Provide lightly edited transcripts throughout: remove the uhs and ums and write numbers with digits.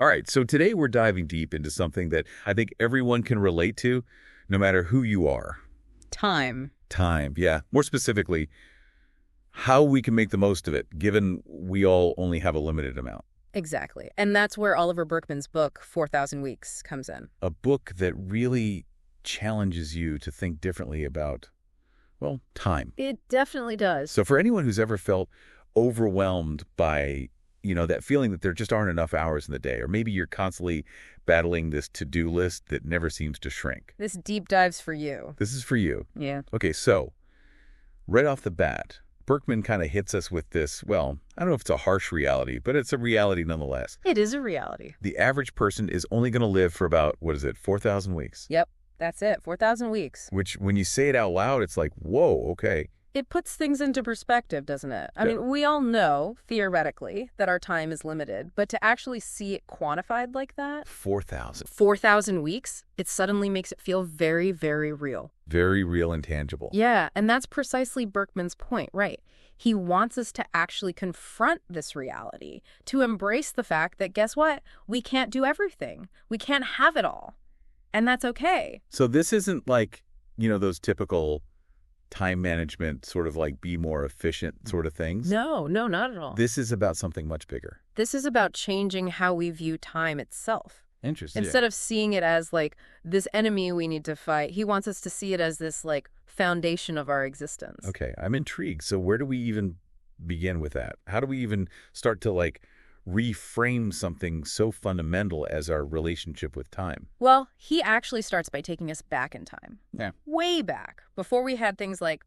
All right, so today we're diving deep into something that I think everyone can relate to, no matter who you are. Time. Time, yeah. More specifically, how we can make the most of it, given we all only have a limited amount. Exactly. And that's where Oliver Burkeman's book, 4,000 Weeks, comes in. A book that really challenges you to think differently about, well, time. It definitely does. So for anyone who's ever felt overwhelmed by, that feeling that there just aren't enough hours in the day, or maybe you're constantly battling this to-do list that never seems to shrink. This deep dive's for you. This is for you. Yeah. Okay, so right off the bat, Burkeman kind of hits us with this, well, I don't know if it's a harsh reality, but it's a reality nonetheless. It is a reality. The average person is only going to live for about, 4,000 weeks? Yep, that's it. 4,000 weeks. Which, when you say it out loud, it's like, whoa, okay. It puts things into perspective, doesn't it? I mean, we all know, theoretically, that our time is limited, but to actually see it quantified like that... 4,000. 4,000 weeks, it suddenly makes it feel very, very real. Very real and tangible. Yeah, and that's precisely Burkeman's point, right? He wants us to actually confront this reality, to embrace the fact that, guess what? We can't do everything. We can't have it all. And that's okay. So this isn't like, those typical time management, sort of like be more efficient sort of things. No, not at all. This is about something much bigger. This is about changing how we view time itself. Interesting. Instead of seeing it as like this enemy we need to fight, he wants us to see it as this like foundation of our existence. Okay, I'm intrigued. So where do we even begin with that? How do we even start to reframe something so fundamental as our relationship with time? Well, he actually starts by taking us back in time. Yeah. Way back, before we had things like,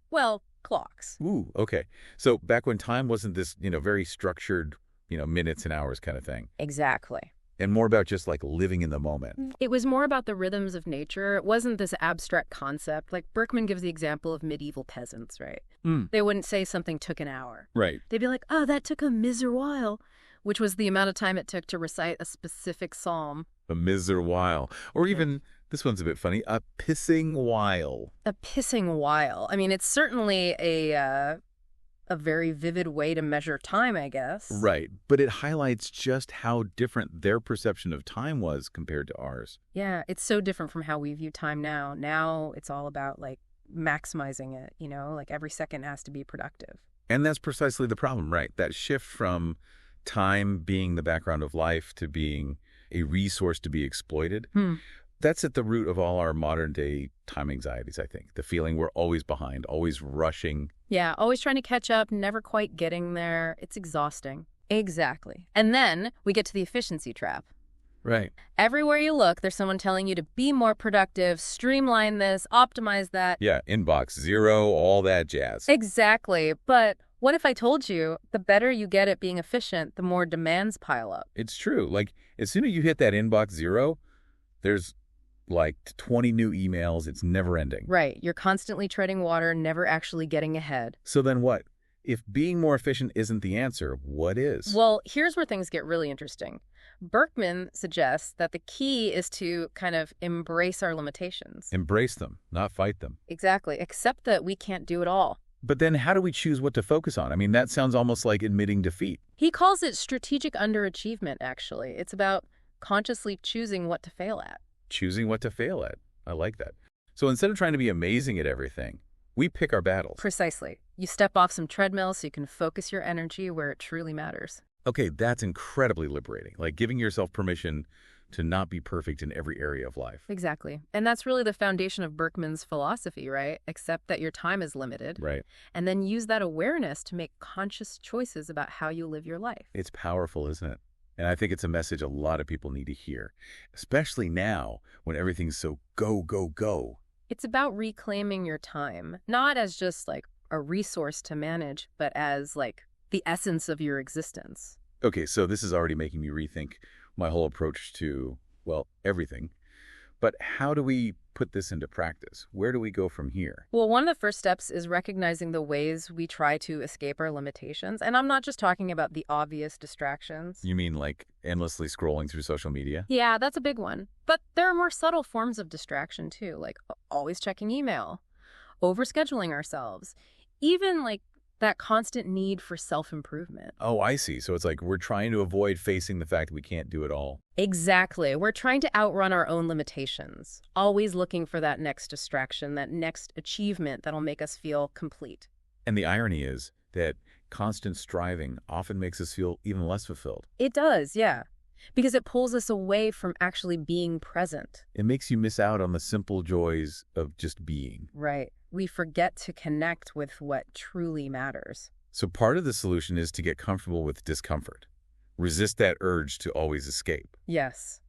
clocks. Ooh, okay. So back when time wasn't this, very structured, minutes and hours kind of thing. Exactly. And more about just living in the moment. It was more about the rhythms of nature. It wasn't this abstract concept. Like Burkeman gives the example of medieval peasants, right? They wouldn't say something took an hour. Right. They'd be like, oh, that took a while, which was the amount of time it took to recite a specific psalm. A while. Or even, this one's a bit funny, a pissing while. A pissing while. I mean, it's certainly a very vivid way to measure time, I guess. Right. But it highlights just how different their perception of time was compared to ours. Yeah, it's so different from how we view time now. Now it's all about maximizing it, every second has to be productive. And that's precisely the problem, right? That shift from time being the background of life to being a resource to be exploited. That's at the root of all our modern day time anxieties, I think. The feeling we're always behind, always rushing. Yeah, always trying to catch up, never quite getting there. It's exhausting. Exactly. And then we get to the efficiency trap. Right. Everywhere you look, there's someone telling you to be more productive, streamline this, optimize that. Yeah, inbox zero, all that jazz. Exactly. But what if I told you the better you get at being efficient, the more demands pile up? It's true. As soon as you hit that inbox zero, there's 20 new emails. It's never ending. Right. You're constantly treading water, never actually getting ahead. So then what? If being more efficient isn't the answer, what is? Well, here's where things get really interesting. Burkeman suggests that the key is to kind of embrace our limitations. Embrace them, not fight them. Exactly. Accept that we can't do it all. But then how do we choose what to focus on? I mean, that sounds almost like admitting defeat. He calls it strategic underachievement, actually. It's about consciously choosing what to fail at. Choosing what to fail at. I like that. So instead of trying to be amazing at everything, we pick our battles. Precisely. You step off some treadmills so you can focus your energy where it truly matters. Okay, that's incredibly liberating. Giving yourself permission to not be perfect in every area of life. Exactly. And that's really the foundation of Burkeman's philosophy, right? Accept that your time is limited. Right. And then use that awareness to make conscious choices about how you live your life. It's powerful, isn't it? And I think it's a message a lot of people need to hear, especially now when everything's so go, go, go. It's about reclaiming your time, not as just a resource to manage, but as the essence of your existence. Okay, so this is already making me rethink my whole approach to, everything. But how do we put this into practice? Where do we go from here? Well, one of the first steps is recognizing the ways we try to escape our limitations. And I'm not just talking about the obvious distractions. You mean endlessly scrolling through social media? Yeah, that's a big one. But there are more subtle forms of distraction too, like always checking email, overscheduling ourselves, even That constant need for self-improvement. Oh, I see. So it's like we're trying to avoid facing the fact that we can't do it all. Exactly. We're trying to outrun our own limitations, always looking for that next distraction, that next achievement that'll make us feel complete. And the irony is that constant striving often makes us feel even less fulfilled. It does, yeah, because it pulls us away from actually being present. It makes you miss out on the simple joys of just being. Right. We forget to connect with what truly matters. So part of the solution is to get comfortable with discomfort. Resist that urge to always escape. Yes.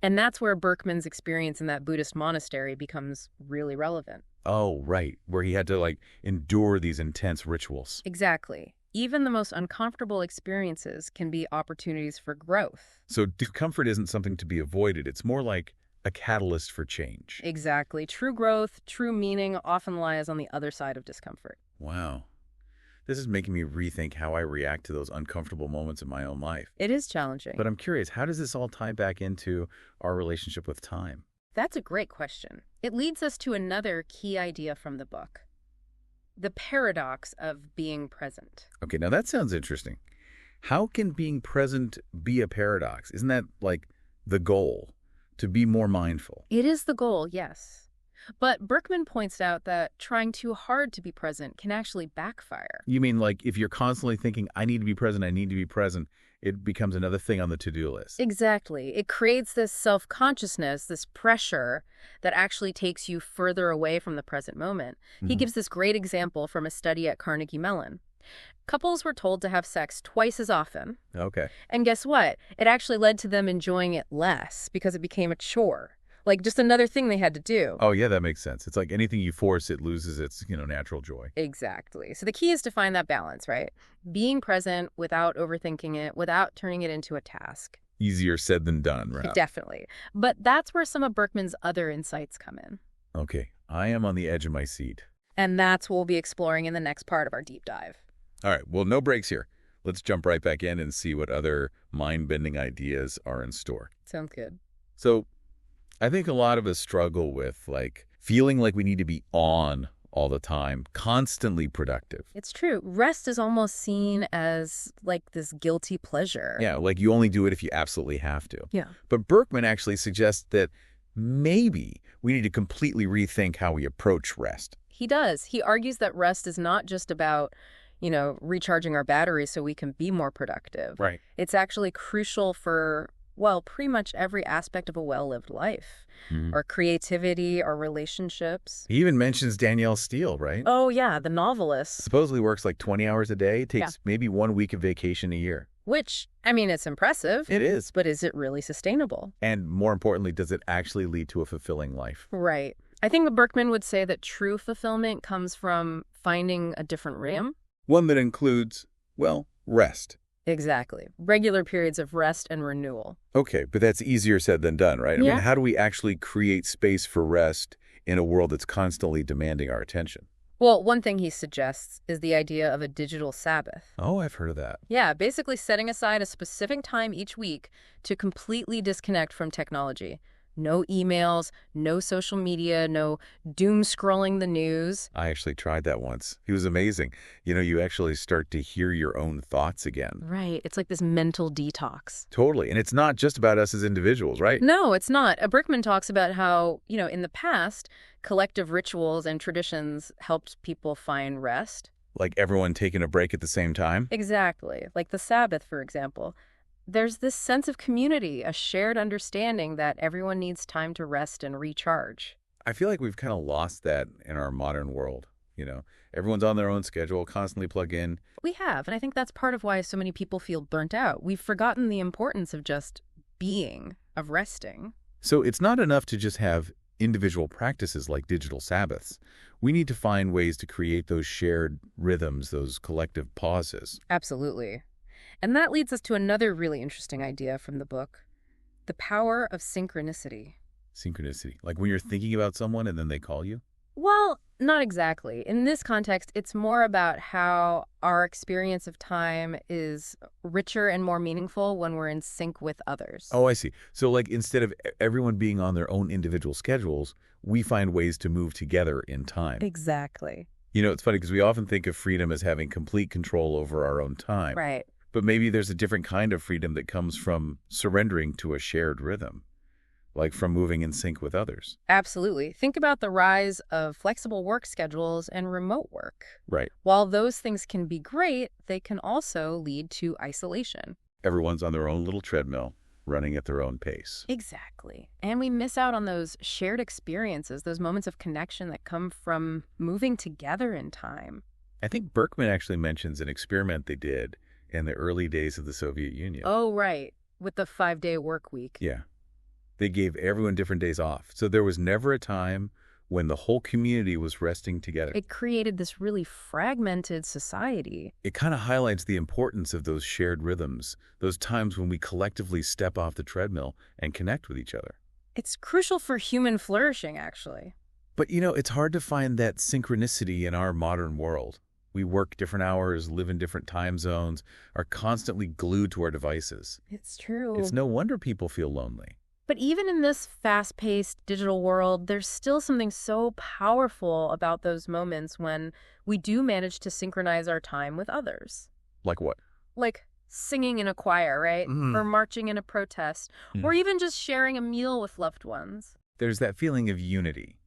And that's where Burkeman's experience in that Buddhist monastery becomes really relevant. Oh, right. Where he had to, like, endure these intense rituals. Exactly. Even the most uncomfortable experiences can be opportunities for growth. So discomfort isn't something to be avoided. It's more like a catalyst for change. Exactly. True growth, true meaning often lies on the other side of discomfort. Wow. This is making me rethink how I react to those uncomfortable moments in my own life. It is challenging. But I'm curious, how does this all tie back into our relationship with time? That's a great question. It leads us to another key idea from the book. The paradox of being present. Okay, now that sounds interesting. How can being present be a paradox? Isn't that like the goal, to be more mindful? It is the goal, yes. But Burkeman points out that trying too hard to be present can actually backfire. You mean like if you're constantly thinking, I need to be present, I need to be present, it becomes another thing on the to-do list. Exactly. It creates this self-consciousness, this pressure that actually takes you further away from the present moment. He gives this great example from a study at Carnegie Mellon. Couples were told to have sex twice as often. Okay. And guess what? It actually led to them enjoying it less because it became a chore. Like just another thing they had to do. Oh, yeah, that makes sense. It's like anything you force, it loses its, natural joy. Exactly. So the key is to find that balance, right? Being present without overthinking it, without turning it into a task. Easier said than done, right? Definitely. But that's where some of Burkeman's other insights come in. Okay, I am on the edge of my seat. And that's what we'll be exploring in the next part of our deep dive. All right, well, no breaks here. Let's jump right back in and see what other mind-bending ideas are in store. Sounds good. So I think a lot of us struggle with, like, feeling like we need to be on all the time, constantly productive. It's true. Rest is almost seen as like this guilty pleasure. Yeah, like you only do it if you absolutely have to. Yeah. But Burkeman actually suggests that maybe we need to completely rethink how we approach rest. He does. He argues that rest is not just about, recharging our batteries so we can be more productive. Right. It's actually crucial for, pretty much every aspect of a well-lived life. Our creativity, our relationships. He even mentions Danielle Steele, right? Oh, yeah, the novelist. Supposedly works like 20 hours a day, takes maybe 1 week of vacation a year. Which, it's impressive. It is. But is it really sustainable? And more importantly, does it actually lead to a fulfilling life? Right. I think Burkeman would say that true fulfillment comes from finding a different rhythm. One that includes, rest. Exactly. Regular periods of rest and renewal. Okay, but that's easier said than done, right? I Yeah. mean, how do we actually create space for rest in a world that's constantly demanding our attention? Well, one thing he suggests is the idea of a digital Sabbath. Oh, I've heard of that. Yeah, basically setting aside a specific time each week to completely disconnect from technology. No emails, no social media, no doom scrolling the news. I actually tried that once. It was amazing. You actually start to hear your own thoughts again. Right. It's like this mental detox. Totally. And it's not just about us as individuals, right? No, it's not. Burkeman talks about how, in the past, collective rituals and traditions helped people find rest. Like everyone taking a break at the same time? Exactly. Like the Sabbath, for example. There's this sense of community, a shared understanding that everyone needs time to rest and recharge. I feel like we've kind of lost that in our modern world. Everyone's on their own schedule, constantly plug in. We have, and I think that's part of why so many people feel burnt out. We've forgotten the importance of just being, of resting. So it's not enough to just have individual practices like digital Sabbaths. We need to find ways to create those shared rhythms, those collective pauses. Absolutely. And that leads us to another really interesting idea from the book, the power of synchronicity. Synchronicity, like when you're thinking about someone and then they call you? Well, not exactly. In this context, it's more about how our experience of time is richer and more meaningful when we're in sync with others. Oh, I see. So like instead of everyone being on their own individual schedules, we find ways to move together in time. Exactly. It's funny because we often think of freedom as having complete control over our own time. Right. But maybe there's a different kind of freedom that comes from surrendering to a shared rhythm, like from moving in sync with others. Absolutely. Think about the rise of flexible work schedules and remote work. Right. While those things can be great, they can also lead to isolation. Everyone's on their own little treadmill, running at their own pace. Exactly. And we miss out on those shared experiences, those moments of connection that come from moving together in time. I think Berkman actually mentions an experiment they did in the early days of the Soviet Union. Oh, right. With the 5-day work week. Yeah. They gave everyone different days off. So there was never a time when the whole community was resting together. It created this really fragmented society. It kind of highlights the importance of those shared rhythms, those times when we collectively step off the treadmill and connect with each other. It's crucial for human flourishing, actually. But, it's hard to find that synchronicity in our modern world. We work different hours, live in different time zones, are constantly glued to our devices. It's true. It's no wonder people feel lonely. But even in this fast-paced digital world, there's still something so powerful about those moments when we do manage to synchronize our time with others. Like what? Like singing in a choir, right? Mhm. Or marching in a protest, or even just sharing a meal with loved ones. There's that feeling of unity,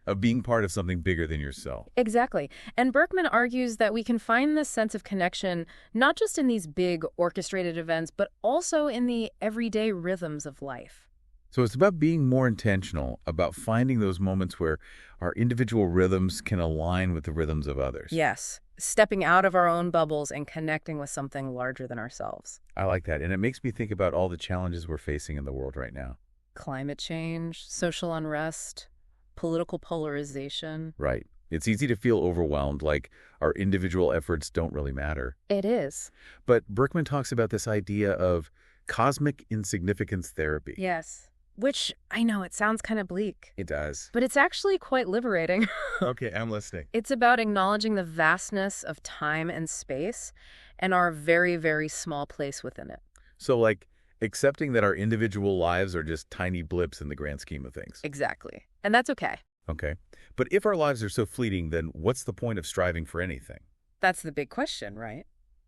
of being part of something bigger than yourself. Exactly. And Burkeman argues that we can find this sense of connection not just in these big orchestrated events, but also in the everyday rhythms of life. So it's about being more intentional, about finding those moments where our individual rhythms can align with the rhythms of others. Yes. Stepping out of our own bubbles and connecting with something larger than ourselves. I like that. And it makes me think about all the challenges we're facing in the world right now. Climate change, social unrest, political polarization. Right. It's easy to feel overwhelmed, like our individual efforts don't really matter. It is. But Berkman talks about this idea of cosmic insignificance therapy. Yes. Which, I know, it sounds kind of bleak. It does. But it's actually quite liberating. Okay, I'm listening. It's about acknowledging the vastness of time and space and our very, very small place within it. So, like, accepting that our individual lives are just tiny blips in the grand scheme of things. Exactly. And that's okay. Okay. But if our lives are so fleeting, then what's the point of striving for anything? That's the big question, right?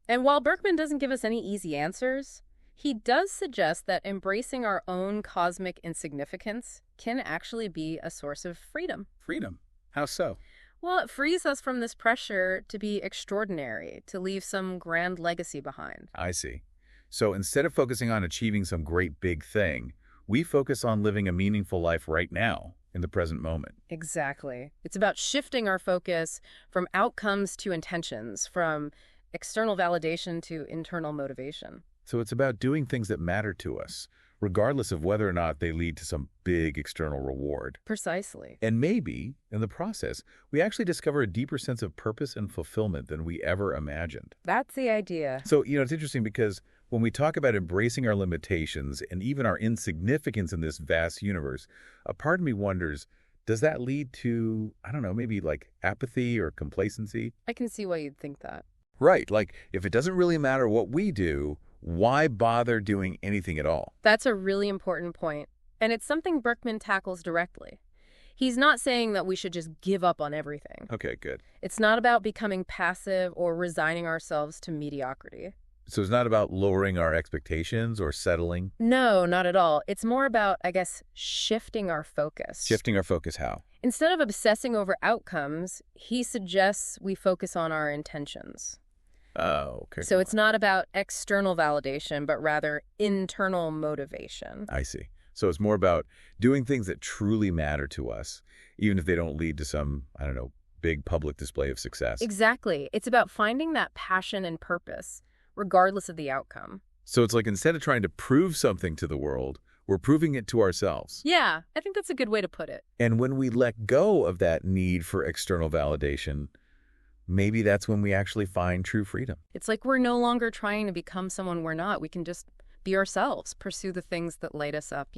And while Burkeman doesn't give us any easy answers, he does suggest that embracing our own cosmic insignificance can actually be a source of freedom. Freedom. How so? Well, it frees us from this pressure to be extraordinary, to leave some grand legacy behind. I see. So instead of focusing on achieving some great big thing, we focus on living a meaningful life right now, in the present moment. Exactly. It's about shifting our focus from outcomes to intentions, from external validation to internal motivation. So it's about doing things that matter to us, regardless of whether or not they lead to some big external reward. Precisely. And maybe, in the process, we actually discover a deeper sense of purpose and fulfillment than we ever imagined. That's the idea. So, it's interesting because when we talk about embracing our limitations and even our insignificance in this vast universe, a part of me wonders, does that lead to, I don't know, maybe like apathy or complacency? I can see why you'd think that. Right. Like, if it doesn't really matter what we do, why bother doing anything at all? That's a really important point. And it's something Burkeman tackles directly. He's not saying that we should just give up on everything. Okay, good. It's not about becoming passive or resigning ourselves to mediocrity. So it's not about lowering our expectations or settling? No, not at all. It's more about, I guess, shifting our focus. Shifting our focus how? Instead of obsessing over outcomes, he suggests we focus on our intentions. Oh, okay. So it's not about external validation, but rather internal motivation. I see. So it's more about doing things that truly matter to us, even if they don't lead to some, I don't know, big public display of success. Exactly. It's about finding that passion and purpose, regardless of the outcome. So it's like instead of trying to prove something to the world, we're proving it to ourselves. Yeah, I think that's a good way to put it. And when we let go of that need for external validation, maybe that's when we actually find true freedom. It's like we're no longer trying to become someone we're not. We can just be ourselves, pursue the things that light us up,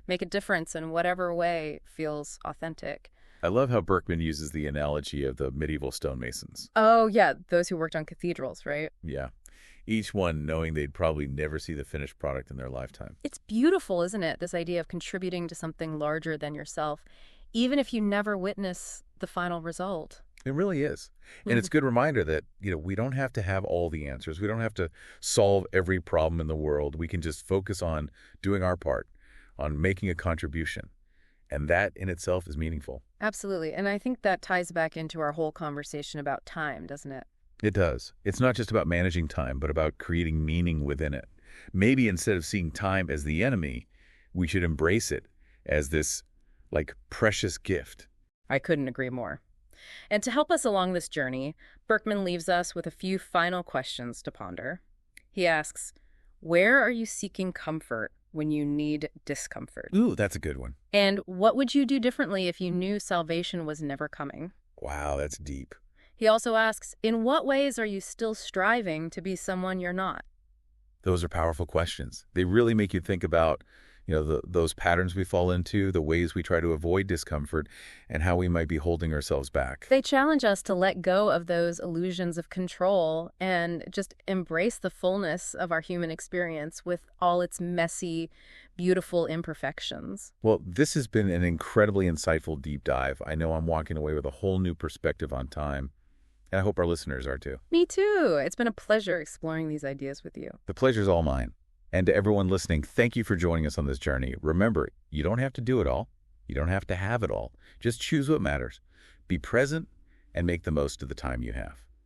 make a difference in whatever way feels authentic. I love how Berkman uses the analogy of the medieval stonemasons. Oh, yeah, those who worked on cathedrals, right? Yeah. Each one knowing they'd probably never see the finished product in their lifetime. It's beautiful, isn't it? This idea of contributing to something larger than yourself, even if you never witness the final result. It really is. And it's a good reminder that, we don't have to have all the answers. We don't have to solve every problem in the world. We can just focus on doing our part, on making a contribution. And that in itself is meaningful. Absolutely. And I think that ties back into our whole conversation about time, doesn't it? It does. It's not just about managing time, but about creating meaning within it. Maybe instead of seeing time as the enemy, we should embrace it as this, precious gift. I couldn't agree more. And to help us along this journey, Burkeman leaves us with a few final questions to ponder. He asks, where are you seeking comfort when you need discomfort? Ooh, that's a good one. And what would you do differently if you knew salvation was never coming? Wow, that's deep. He also asks, in what ways are you still striving to be someone you're not? Those are powerful questions. They really make you think about, those patterns we fall into, the ways we try to avoid discomfort, and how we might be holding ourselves back. They challenge us to let go of those illusions of control and just embrace the fullness of our human experience with all its messy, beautiful imperfections. Well, this has been an incredibly insightful deep dive. I know I'm walking away with a whole new perspective on time, and I hope our listeners are too. Me too. It's been a pleasure exploring these ideas with you. The pleasure's all mine. And to everyone listening, thank you for joining us on this journey. Remember, you don't have to do it all. You don't have to have it all. Just choose what matters. Be present and make the most of the time you have.